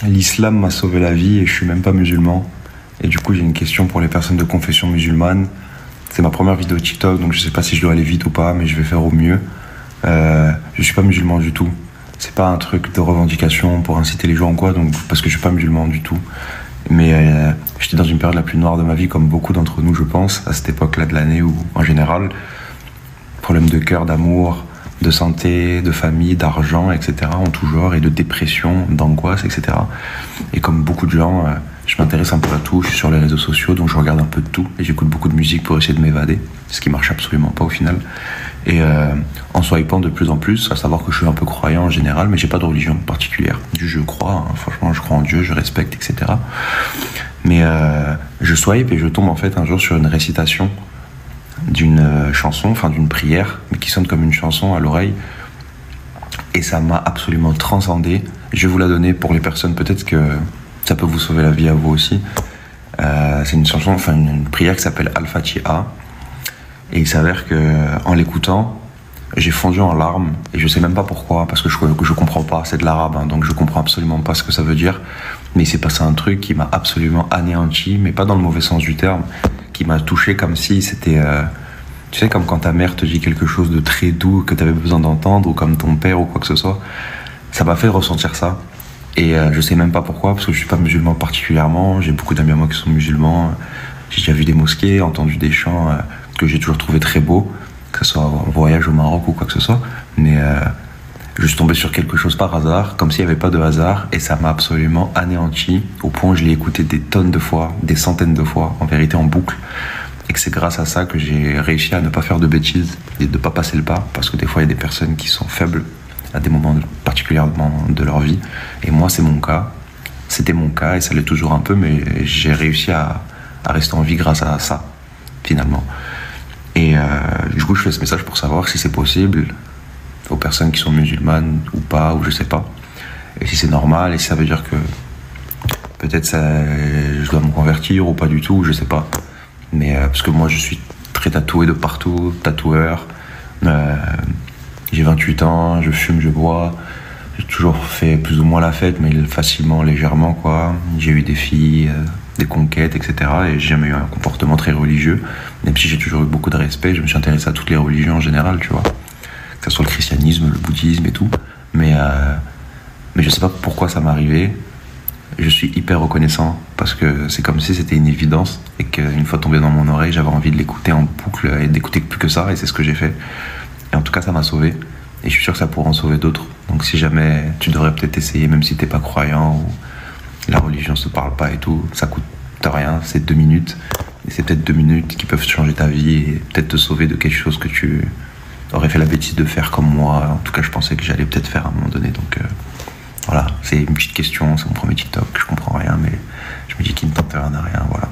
L'islam m'a sauvé la vie et je suis même pas musulman. Et du coup, j'ai une question pour les personnes de confession musulmane. C'est ma première vidéo TikTok, donc je sais pas si je dois aller vite ou pas, mais je vais faire au mieux. Je suis pas musulman du tout. C'est pas un truc de revendication pour inciter les gens ou quoi, donc, parce que je suis pas musulman du tout. Mais j'étais dans une période la plus noire de ma vie, comme beaucoup d'entre nous, je pense, à cette époque-là de l'année où, en général, problèmes de cœur, d'amour, de santé, de famille, d'argent, etc., en tout genre, et de dépression, d'angoisse, etc. Et comme beaucoup de gens, je m'intéresse un peu à tout, je suis sur les réseaux sociaux, donc je regarde un peu de tout, et j'écoute beaucoup de musique pour essayer de m'évader, ce qui marche absolument pas au final. Et en swipant de plus en plus, à savoir que je suis un peu croyant en général, mais j'ai pas de religion particulière. Je crois, hein, franchement, je crois en Dieu, je respecte, etc. Mais je swipe et je tombe en fait un jour sur une récitation d'une chanson, enfin d'une prière, mais qui sonne comme une chanson à l'oreille. Et ça m'a absolument transcendé. Je vais vous la donner pour les personnes, peut-être que ça peut vous sauver la vie à vous aussi. C'est une chanson, enfin une prière qui s'appelle Al-Fatiha. Et il s'avère que en l'écoutant, j'ai fondu en larmes et je sais même pas pourquoi, parce que je comprends pas, c'est de l'arabe, hein, donc je comprends absolument pas ce que ça veut dire. Mais il s'est passé un truc qui m'a absolument anéanti, mais pas dans le mauvais sens du terme, qui m'a touché comme si c'était, tu sais, comme quand ta mère te dit quelque chose de très doux que tu avais besoin d'entendre, ou comme ton père ou quoi que ce soit. Ça m'a fait ressentir ça. Et je sais même pas pourquoi, parce que je suis pas musulman particulièrement, j'ai beaucoup d'amis à moi qui sont musulmans, j'ai déjà vu des mosquées, entendu des chants que j'ai toujours trouvé très beaux, que ce soit en voyage au Maroc ou quoi que ce soit, mais je suis tombé sur quelque chose par hasard, comme s'il n'y avait pas de hasard, et ça m'a absolument anéanti, au point où je l'ai écouté des tonnes de fois, des centaines de fois, en vérité en boucle, et que c'est grâce à ça que j'ai réussi à ne pas faire de bêtises et de ne pas passer le pas, parce que des fois il y a des personnes qui sont faibles à des moments particulièrement de leur vie, et moi c'est mon cas, c'était mon cas, et ça l'est toujours un peu, mais j'ai réussi à rester en vie grâce à ça, finalement. Et du coup, je fais ce message pour savoir si c'est possible aux personnes qui sont musulmanes ou pas, ou je sais pas. Et si c'est normal, et si ça veut dire que peut-être je dois me convertir ou pas du tout, je sais pas. Mais parce que moi, je suis très tatoué de partout, tatoueur. J'ai 28 ans, je fume, je bois. J'ai toujours fait plus ou moins la fête, mais facilement, légèrement, quoi. J'ai eu des filles, des conquêtes, etc. Et j'ai jamais eu un comportement très religieux. Même si j'ai toujours eu beaucoup de respect, je me suis intéressé à toutes les religions en général, tu vois. Que ce soit le christianisme, le bouddhisme et tout. Mais je sais pas pourquoi ça m'est arrivé. Je suis hyper reconnaissant parce que c'est comme si c'était une évidence et qu'une fois tombé dans mon oreille, j'avais envie de l'écouter en boucle et d'écouter plus que ça, et c'est ce que j'ai fait. Et en tout cas, ça m'a sauvé. Et je suis sûr que ça pourra en sauver d'autres. Donc si jamais tu devrais peut-être essayer, même si t'es pas croyant ou la religion se parle pas et tout, ça coûte rien, c'est 2 minutes. Et c'est peut-être 2 minutes qui peuvent changer ta vie et peut-être te sauver de quelque chose que tu aurais fait la bêtise de faire comme moi. En tout cas, je pensais que j'allais peut-être faire à un moment donné. Donc voilà, c'est une petite question, c'est mon premier TikTok, je comprends rien, mais je me dis qu'il ne tente rien à rien, voilà.